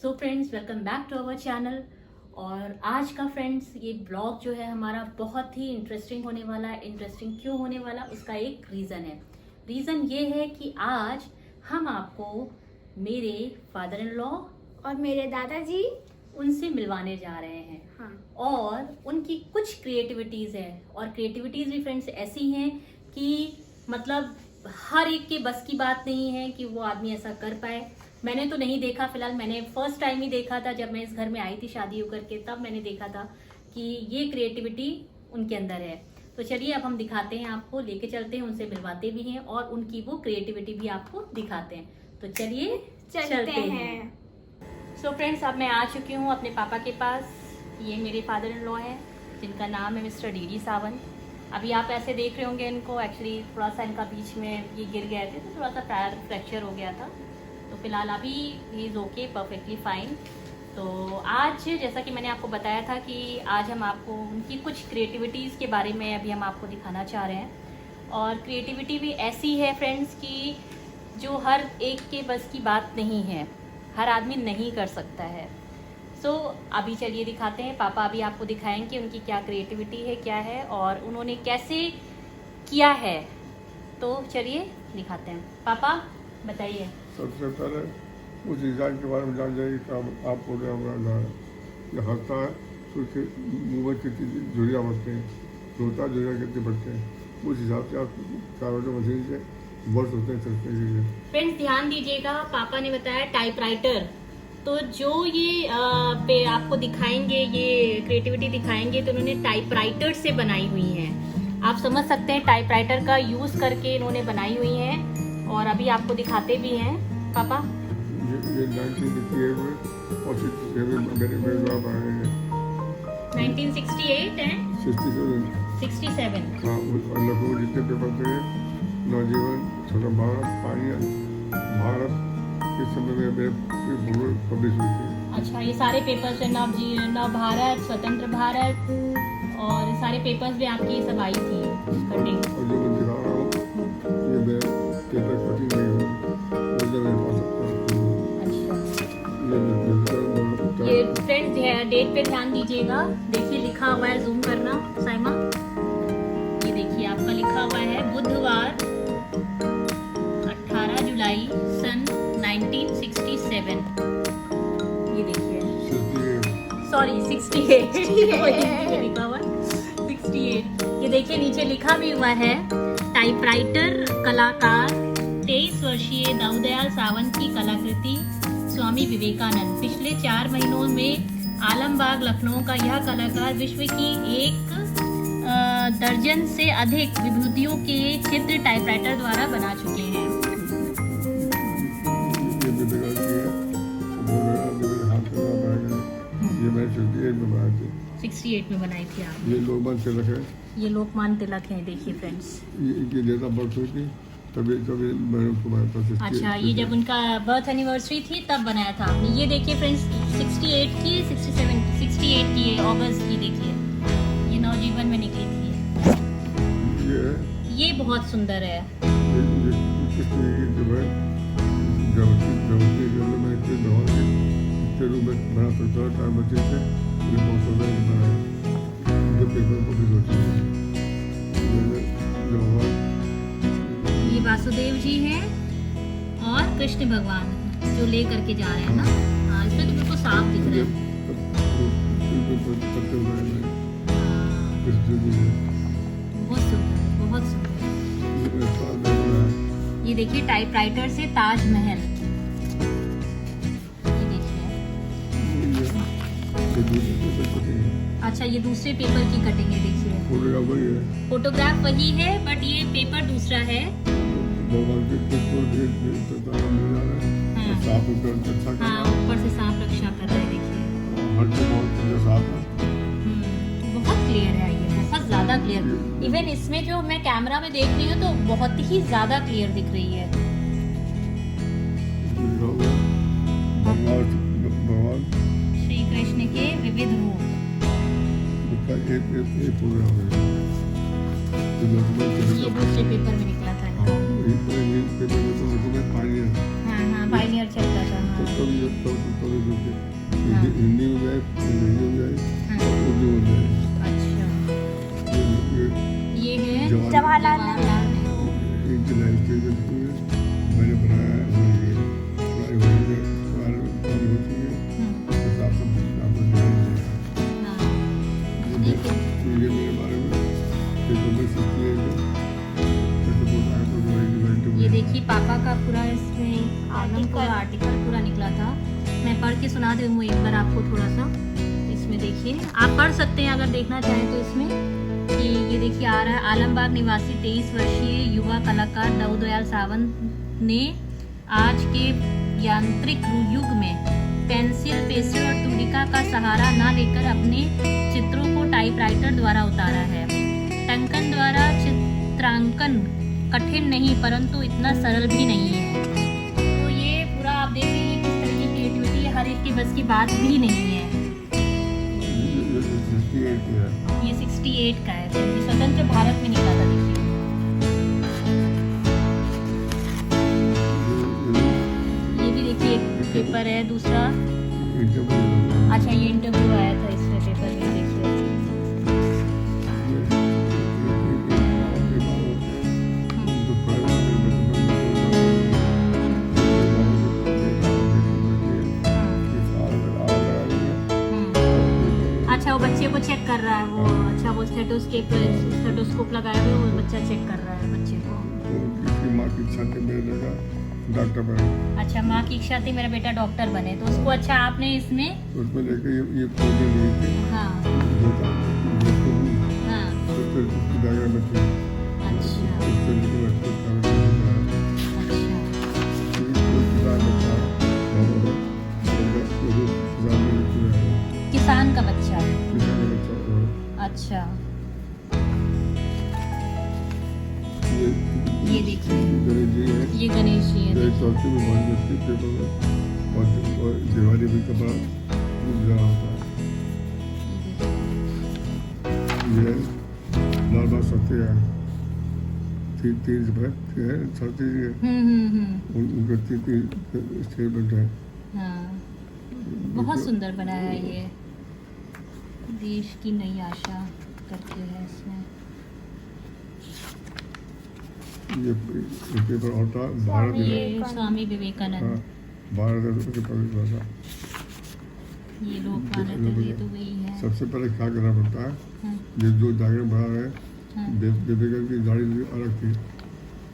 So friends, welcome back to our channel. और आज का फ्रेंड्स ये ब्लॉग जो है हमारा बहुत ही इंटरेस्टिंग होने वाला है। इंटरेस्टिंग क्यों होने वाला, उसका एक रीज़न है। रीज़न ये है कि आज हम आपको मेरे फादर इन लॉ और मेरे दादाजी उनसे मिलवाने जा रहे हैं। हाँ। और उनकी कुछ क्रिएटिविटीज़ है, और क्रिएटिविटीज़ भी फ्रेंड्स ऐसी हैं कि मतलब हर एक के बस की बात नहीं है कि वो आदमी ऐसा कर पाए। मैंने तो नहीं देखा, फिलहाल मैंने फर्स्ट टाइम ही देखा था जब मैं इस घर में आई थी शादी होकर के, तब मैंने देखा था कि ये क्रिएटिविटी उनके अंदर है। तो चलिए अब हम दिखाते हैं, आपको लेके चलते हैं, उनसे मिलवाते भी हैं और उनकी वो क्रिएटिविटी भी आपको दिखाते हैं। तो चलिए चलते हैं। सो फ्रेंड्स, अब मैं आ चुकी हूँ अपने पापा के पास। ये मेरे फादर इन लॉ हैं जिनका नाम है मिस्टर डी सावंत। अभी आप ऐसे देख रहे होंगे इनको, एक्चुअली थोड़ा सा इनका बीच में ये गिर गए थे तो थोड़ा सा पैर फ्रैक्चर हो गया था। तो फिलहाल अभी he is okay, perfectly fine. तो आज जैसा कि मैंने आपको बताया था कि आज हम आपको उनकी कुछ क्रिएटिविटीज़ के बारे में अभी हम आपको दिखाना चाह रहे हैं। और क्रिएटिविटी भी ऐसी है फ्रेंड्स कि जो हर एक के बस की बात नहीं है, हर आदमी नहीं कर सकता है। सो अभी चलिए दिखाते हैं। पापा अभी आपको दिखाएंगे उनकी क्या क्रिएटिविटी है, क्या है और उन्होंने कैसे किया है। तो चलिए दिखाते हैं। पापा बताइए। सबसे पहले उस डिज़ाइन के बारे में जान जाइए कि आपको क्या बनाना है। ये हंसता है तो उसके मुँह में कितनी झुर्रियाँ बढ़ते हैं, रोता झुर्रियाँ कितनी बढ़ते हैं, उस हिसाब से आप कार्बन मशीन से वर्ष होते हैं चलने के लिए। फ्रेंड्स ध्यान दीजिएगा, पापा ने बताया टाइपराइटर। तो जो ये पे आपको दिखाएंगे, ये क्रिएटिविटी दिखाएंगे, तो उन्होंने टाइपराइटर से बनाई हुई है। आप समझ सकते हैं टाइपराइटर का यूज़ करके इन्होंने बनाई हुई है। और अभी आपको दिखाते भी हैं पापा। ये 1968 में और 67 मेरे बाप आए हैं। 1968 है 67। हाँ, लखनऊ जितने पेपर थे, नवजीवन, छोटा भारत, पानिया भारत, इस समय में मेरे पब्लिश हुई थी। अच्छा, ये सारे पेपर्स हैं, नव भारत, स्वतंत्र भारत और सारे पेपर्स भी आपकी सब आई थी कटिंग। और जो मैं दिखा रहा हूँ ये मेरा पेपर कटिंग नहीं हुआ, वो जब मैं पा सकता हूँ। ये फ्रेंड्स डेट पे ध्यान दीजिएगा। देखिए लिखा हुआ है, जूम करना साइमा। ये देखिए आपका लिखा हुआ है बुधवार 18 जुलाई सन 1967। ये देखिए, सॉरी 68 लिखा हुआ 68। ये देखिए नीचे लिखा भी हुआ है टाइपराइटर कलाकार 23 वर्षीय दाऊदयाल सावंत की कलाकृति स्वामी विवेकानंद। पिछले 4 महीनों में आलमबाग लखनऊ का यह कलाकार विश्व की 1 दर्जन से अधिक विभूतियों के चित्र टाइपराइटर द्वारा बना चुके हैं। ये मैं 68 में बनाई थी। 68 में बनाई थी आप। ये लोकमान तिलक है। ये लोकमान तिलक है, देखिए फ्रेंड्स। ये डेट ऑफ बर्थ हुई थी तभी मैंने तुम्हारे पास। अच्छा, ये जब उनका बर्थ एनिवर्सरी थी तब बनाया था आपने। ये देखिए फ्रेंड्स 68 की, 67 की, 68 की है, अगस्त की। देखिए ये नवजीवन में निकली थी। ये बहुत सुंदर है। ये वासुदेव जी हैं और कृष्ण भगवान जो ले करके जा रहे हैं ना। हाँ, इसमें तो बिल्कुल साफ दिख रहा है। बहुत सुंदर, बहुत सुंदर। ये देखिए टाइपराइटर से ताजमहल। ये देखिए। अच्छा, ये दूसरे पेपर की कटिंग है, देखिए। फोटोग्राफ वही है बट ये पेपर दूसरा है। हाँ, ऊपर से सांप रक्षा कर रहा है, देखिए। बहुत क्लियर है ये, बहुत ज्यादा क्लियर। इवन इसमें जो मैं कैमरा में देख रही हूँ तो बहुत ही ज्यादा क्लियर दिख रही है। श्री कृष्ण के विविध रूप। ये दूसरे पेपर में निकला था। हाँ, पायनियर चल रहा था। जाए, अंग्रेजी हो जाए, उर्दू हो जाए। अच्छा, ये ये है जवाहरलाल नेहरू। इनकी लाइफ स्टाइल में मैंने बनाया है वो ये हमारे वही में सवाल पूरी हो चुकी है। तो साफ सब आपको ध्यान दें। हाँ, ये मेरे बारे में ये देखिए पापा का पूरा इसमें आलम का आर्टिकल पूरा निकला था। मैं पढ़ के सुना दूँ एक बार आपको थोड़ा सा। इसमें देखिए, आप पढ़ सकते हैं अगर देखना चाहें तो इसमें कि ये देखिए आ रहा है, आलमबाग निवासी 23 वर्षीय युवा कलाकार दाऊद दयाल सावंत ने आज के यांत्रिक युग में पेंसिल, पेंसिल और तुलिका का सहारा ना लेकर अपने चित्रों को टाइपराइटर द्वारा उतारा है। टंकन द्वारा चित्रांकन कठिन नहीं परंतु इतना सरल भी नहीं है। तो ये पूरा आप देख रहे हैं किस तरह की क्रिएटिविटी है, हर एक की बस की बात भी नहीं है। ये 68 का है, ये स्वतंत्र भारत में निकला था। देखिए ये भी देखिए एक पेपर है दूसरा। अच्छा, ये इंटरव्यू आया था इसमें पेपर में, देखिए। अच्छा, वो बच्चे को चेक कर रहा है वो। अच्छा, वो स्टेटोस्कोप लगाया हुआ, वो बच्चा चेक कर रहा है बच्चे को। माँ की इच्छा थी मेरे बेटा डॉक्टर बने। अच्छा, माँ की इच्छा थी मेरा बेटा डॉक्टर बने, तो उसको अच्छा आपने इसमें उसमें लेके ये पौधे लिए थे। हाँ हाँ। उसके डायग्राम में थे। अच्छा उससे लेके बच्चे का किसान का बच्चा। अच्छा, ये देखिए ये गणेश जी है। चौथी में बन जाती है पेपर में, और दिवाली भी कपड़ा जला होता है। ये लाल बात सत्य है, तीन है सत्य जी है। उनका तीन स्टेटमेंट है। हाँ, बहुत सुंदर बनाया है ये। देश की नई आशा करके है इसमें। ये पेपर होता भारत ये स्वामी विवेकानंद। भारत पेपर था। ये लोकमान्य ये तो वही है। सबसे पहले क्या करना पड़ता है, हाँ। ये जो डायग्राम बना रहे हैं, विवेकानंद की गाड़ी अलग थी।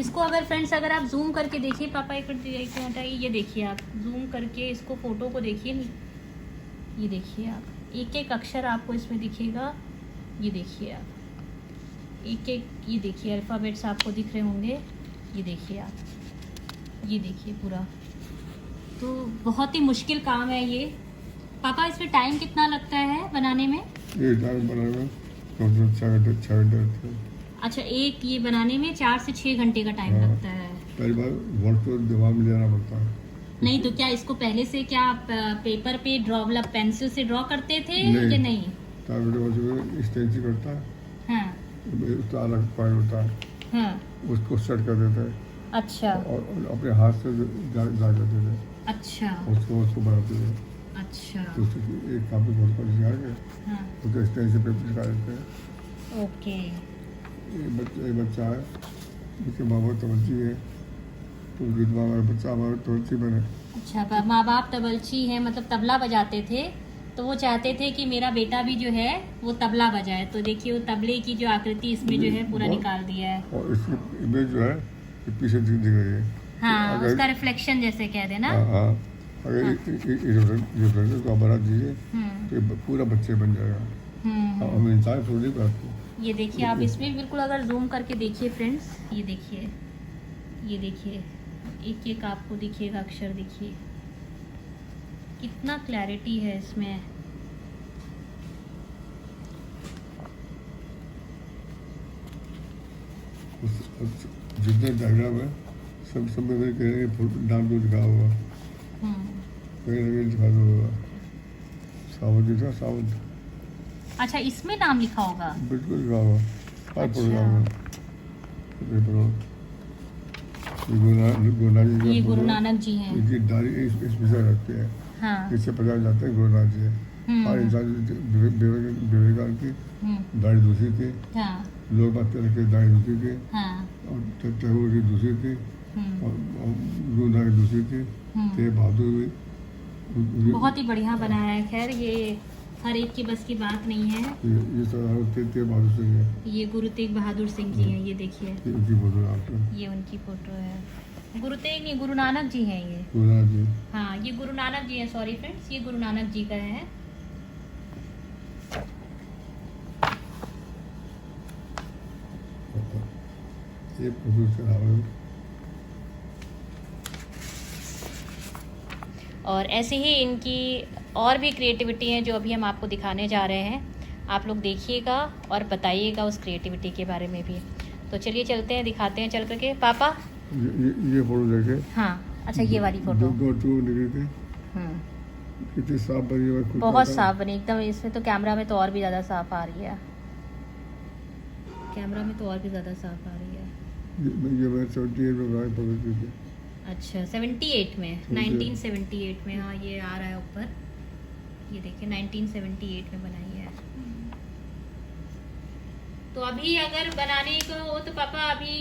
इसको अगर फ्रेंड्स अगर आप जूम करके देखिए, पापा एक मिनट हटाइए, ये देखिए आप जूम करके इसको फोटो को देखिए। ये देखिए आप, एक एक अक्षर आपको इसमें दिखेगा। ये देखिए आप एक एक, ये देखिए अल्फ़ाबेट्स आपको दिख रहे होंगे। ये देखिए आप, ये देखिए पूरा। तो बहुत ही मुश्किल काम है ये। पापा इसमें टाइम कितना लगता है बनाने में? ये टाइम बनाने में कम से कम 6 घंटे। अच्छा, एक ये बनाने में 4 से 6 घंटे का टाइम लगता है। पहली बार वर्ड तो दिमाग में लेना पड़ता है। नहीं तो क्या इसको पहले से क्या आप पेपर पे ड्रॉ मतलब पेंसिल से ड्रॉ करते थे नहीं। कि नहीं? स्टेंसिल करता है, हाँ उसका अलग पॉइंट होता है, हाँ। उसको सेट कर देते हैं अच्छा और अपने हाथ से जा देते हैं, अच्छा उसको बनाते हैं। अच्छा तो एक कापी फोड़ कर दिखा के हाँ उसके स्टेंसिल पे चिपका देते हैं। ओके। एक बच्चा है जिसके माँ बाप तवज्जी है, तो उसकी दुआ हमारा बच्चा हमारा तवज्जी बने। अच्छा, माँ बाप तबलची हैं, मतलब तबला बजाते थे, तो वो चाहते थे कि मेरा बेटा भी जो है वो तबला बजाए। तो देखिए वो तबले की जो आकृति इसमें जो है पूरा निकाल दिया है। और इसकी इमेज जो है ये पीछे दिख रही है। हाँ, अगर- उसका रिफ्लेक्शन जैसे कह देना। हाँ, अगर रेफरेंस को बना दीजिए तो ये पूरा बच्चे बन जाएगा। हम इंसान थोड़ी नहीं बनाते। ये देखिए आप इसमें बिल्कुल अगर जूम करके देखिए फ्रेंड्स, ये देखिए, ये देखिए एक एक आपको दिखिएगा अक्षर, देखिए कितना क्लैरिटी है इसमें। जितने डायग्राम है सब में मेरे कह रहे हैं नाम तो लिखा होगा, कहीं ना कहीं लिखा तो होगा। सावंत जी था, सावंत। अच्छा, इसमें नाम लिखा होगा? बिल्कुल लिखा होगा हर प्रोग्राम में। गुरु नानक जी, ये गुरु नानक जी हैं। इनकी डायरी इसमें से रखते हैं। हाँ इससे पता जाता है गुरु नानक जी है। हर इंसान विवेकानंद की दाढ़ी दूसरी थी, हाँ लोकमान्य तिलक की दाढ़ी दूसरी थी, हाँ और टैगोर की दूसरी थी, और गुरुनानक की दूसरी थी, तेग बहादुर भी बहुत ही बढ़िया बनाया है। खैर ये हर एक की बस की बात नहीं है। ये सब तेग बहादुर सिंह है, ये गुरु तेग बहादुर सिंह जी हैं, ये देखिए ये उनकी फोटो आप ये उनकी फोटो है। गुरु तेग नहीं, गुरु नानक जी हैं ये। गुरुनानक जी। हाँ ये गुरु नानक जी हैं, सॉरी फ्रेंड्स, ये गुरु नानक जी का है। ये फोटो चढ़ावा है। और ऐसे ही इनकी और भी क्रिएटिविटी है जो अभी हम आपको दिखाने जा रहे हैं। आप लोग देखिएगा और बताइएगा उस क्रिएटिविटी के बारे में भी। तो चलिए चलते हैं, दिखाते हैं चल करके। पापा ये फोटो देखे। हाँ अच्छा ये वाली फोटो दो निकली थी, कितनी साफ बनी है, खुद बहुत का साफ बनी एकदम। इसमें तो कैमरा में तो और भी ज़्यादा साफ आ रही है, कैमरा में तो और भी ज़्यादा साफ आ रही है। ये मैं 78 में बनाई फोटो थी। अच्छा 78 में, 1978 में। हाँ ये आ रहा है ऊपर, ये देखिए 1978 में बनाई है। तो अभी अगर बनाने को हो तो पापा अभी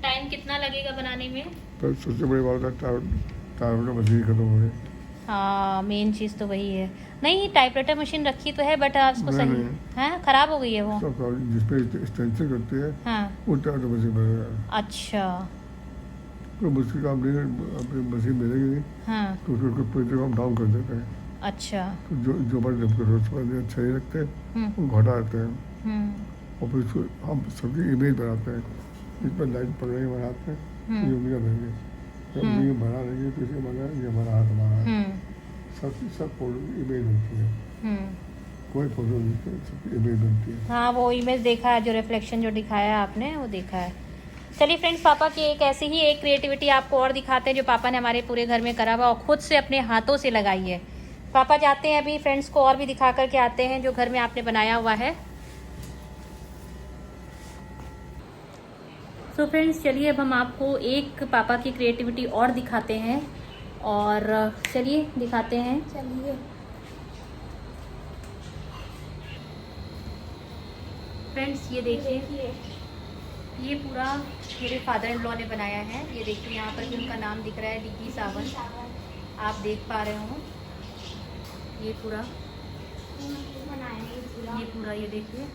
टाइम कितना लगेगा बनाने में? पर सबसे बड़ी बात है टाइपराइटर मशीन खत्म हो गई। हाँ मेन चीज़ तो वही है। नहीं टाइपराइटर मशीन रखी तो है बट उसको सही नहीं। है, खराब हो गई है वो। जिसपे स्टेंसिल करते हैं हाँ वो टाइपराइटर मशीन बनेगा। अच्छा कोई मुश्किल काम नहीं है, अपनी मशीन मिलेगी नहीं हाँ तो उसको प्रिंटर को हम डाउन कर देते हैं। अच्छा तो जो बड़े रोज पर अच्छा नहीं लगते वो घटा देते हैं, और फिर उसको हम सबकी इमेज बनाते हैं, इस पर लाइट पड़ रही है बनाते हैं, ये उनका देंगे, जब उनकी बना देंगे तो इसे बना ये हमारा हाथ हमारा है। सब फोटो की इमेज बनती है, कोई फोटो नहीं, सबकी इमेज बनती है। हाँ वो इमेज देखा है, जो रिफ्लेक्शन जो दिखाया है आपने वो देखा है। चलिए फ्रेंड्स पापा की एक ऐसी ही एक क्रिएटिविटी आपको और दिखाते हैं जो पापा ने हमारे पूरे घर में करा हुआ और खुद से अपने हाथों से लगाई है। पापा जाते हैं अभी फ्रेंड्स को और भी दिखा करके आते हैं जो घर में आपने बनाया हुआ है। तो फ्रेंड्स चलिए अब हम आपको एक पापा की क्रिएटिविटी और दिखाते हैं, और चलिए दिखाते हैं। चलिए फ्रेंड्स ये देखिए, ये पूरा मेरे फादर इन लॉ ने बनाया है। ये देखिए यहाँ पर भी उनका नाम दिख रहा है, डीपी सावन, आप देख पा रहे हो। ये पूरा ये देखिए,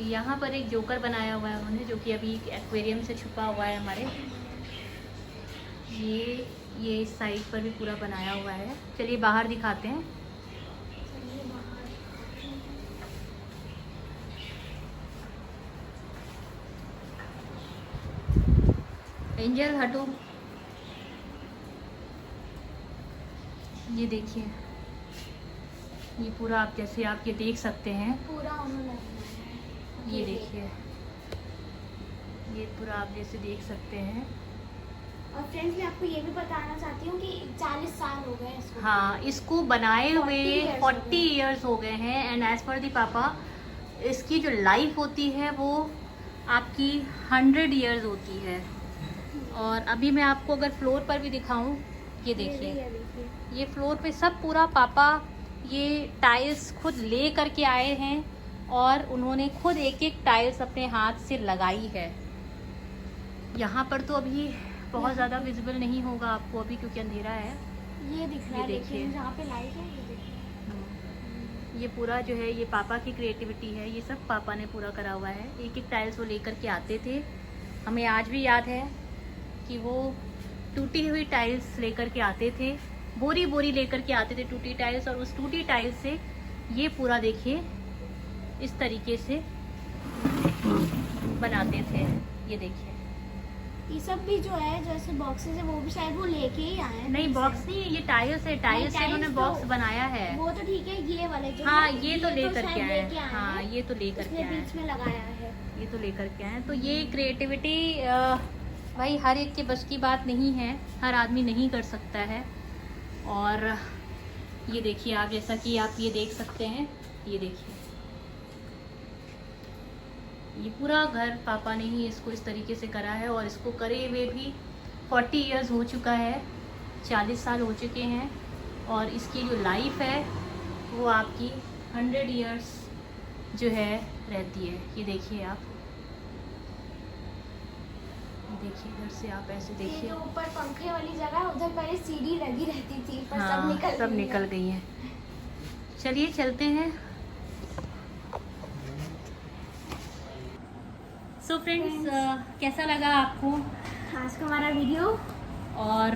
यहाँ पर एक जोकर बनाया हुआ है उन्होंने, जो कि अभी एक्वेरियम से छुपा हुआ है हमारे। ये इस साइड पर भी पूरा बनाया हुआ है। चलिए बाहर दिखाते हैं। एंजल हटो, ये देखिए, ये पूरा आप जैसे आप ये देख सकते हैं, पूरा उन्होंने ये देखिए, ये पूरा आप जैसे देख सकते हैं। और फ्रेंड्स मैं आपको ये भी बताना चाहती हूँ कि 40 साल हो गए इसको। हाँ इसको बनाए हुए 40 40 इयर्स हो गए हैं। एंड एज पर दी पापा इसकी जो लाइफ होती है वो आपकी 100 इयर्स होती है। और अभी मैं आपको अगर फ्लोर पर भी दिखाऊं, ये देखिए, ये फ्लोर पे सब पूरा पापा ये टाइल्स खुद ले करके आए हैं और उन्होंने खुद एक एक टाइल्स अपने हाथ से लगाई है। यहाँ पर तो अभी बहुत ज़्यादा विजिबल नहीं होगा आपको अभी क्योंकि अंधेरा है। ये दिख रहा है, ये देखिए। लेकिन जहाँ पे लाइट है ये देखिए। ये पूरा जो है ये पापा की क्रिएटिविटी है, ये सब पापा ने पूरा करा हुआ है। एक एक टाइल्स वो लेकर के आते थे। हमें आज भी याद है कि वो टूटी हुई टाइल्स लेकर के आते थे, बोरी बोरी लेकर के आते थे टूटी टाइल्स, और उस टूटी टाइल्स से ये पूरा देखिए इस तरीके से बनाते थे। ये देखिए, ये सब भी जो है जैसे बॉक्सेस है वो भी शायद वो लेके ही आए हैं। नहीं बॉक्स नहीं है, ये टाइल्स है, टाइल्स से उन्होंने बॉक्स बनाया है। वो तो ठीक है, ये वाले जो हाँ है, ये तो लेकर के शायद आए लेके हैं। हाँ हैं। ये तो लेकर के उसने आए हैं, बीच में लगाया है। ये तो लेकर के आए। तो ये क्रिएटिविटी भाई हर एक के बस की बात नहीं है, हर आदमी नहीं कर सकता है। और ये देखिए आप, जैसा कि आप ये देख सकते हैं, ये देखिए ये पूरा घर पापा ने ही इसको इस तरीके से करा है। और इसको करे हुए भी 40 इयर्स हो चुका है, 40 साल हो चुके हैं। और इसकी जो लाइफ है वो आपकी 100 इयर्स जो है रहती है। ये देखिए आप, देखिए इधर से आप ऐसे ये देखिए, जो ऊपर पंखे वाली जगह है उधर पहले सीढ़ी लगी रहती थी, पर हाँ सब गई निकल है। गई हैं। चलिए चलते हैं। सो फ्रेंड्स, कैसा लगा आपको आज का हमारा वीडियो? और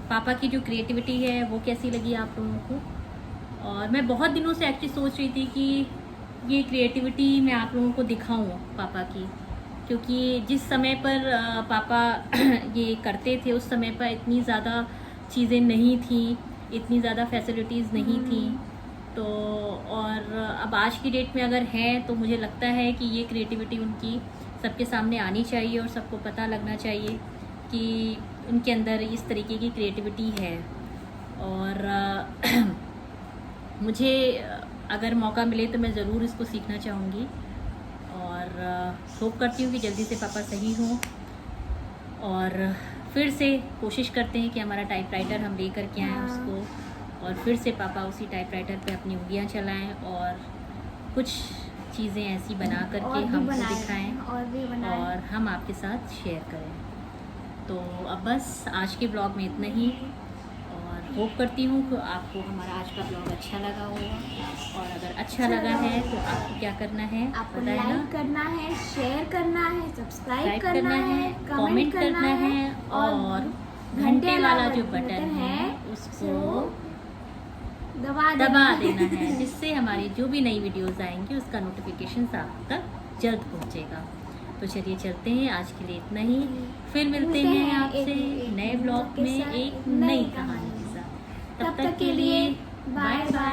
पापा की जो क्रिएटिविटी है वो कैसी लगी आप लोगों को? और मैं बहुत दिनों से एक्चुअली सोच रही थी कि ये क्रिएटिविटी मैं आप लोगों को दिखाऊं पापा की, क्योंकि जिस समय पर पापा ये करते थे उस समय पर इतनी ज़्यादा चीज़ें नहीं थी, इतनी ज़्यादा फैसिलिटीज़ नहीं थी। तो और अब आज की डेट में अगर है तो मुझे लगता है कि ये क्रिएटिविटी उनकी सबके सामने आनी चाहिए और सबको पता लगना चाहिए कि उनके अंदर इस तरीके की क्रिएटिविटी है। और मुझे अगर मौका मिले तो मैं ज़रूर इसको सीखना चाहूँगी और होप करती हूँ कि जल्दी से पापा सही हों और फिर से कोशिश करते हैं कि हमारा टाइपराइटर हम ले कर के आएँ उसको, और फिर से पापा उसी टाइपराइटर पे अपनी उंगलियाँ चलाएं और कुछ चीज़ें ऐसी बना करके हमको दिखाएं और हम आपके साथ शेयर करें। तो अब बस आज के ब्लॉग में इतना ही, और होप करती हूँ कि आपको हमारा आज का ब्लॉग अच्छा लगा होगा। और अगर अच्छा लगा है तो आपको क्या करना है, आपको बताएं ना? लाइक करना है, शेयर करना है, सब्सक्राइब करना है, कमेंट करना है और घंटे वाला जो बटन है उसको दबा देना है, जिससे हमारी जो भी नई वीडियोस आएंगी उसका नोटिफिकेशन आप तक जल्द पहुंचेगा। तो चलिए चलते हैं, आज के लिए इतना ही। फिर मिलते हैं आपसे नए ब्लॉग में एक नई कहानी के साथ। तब तक के लिए बाय बाय।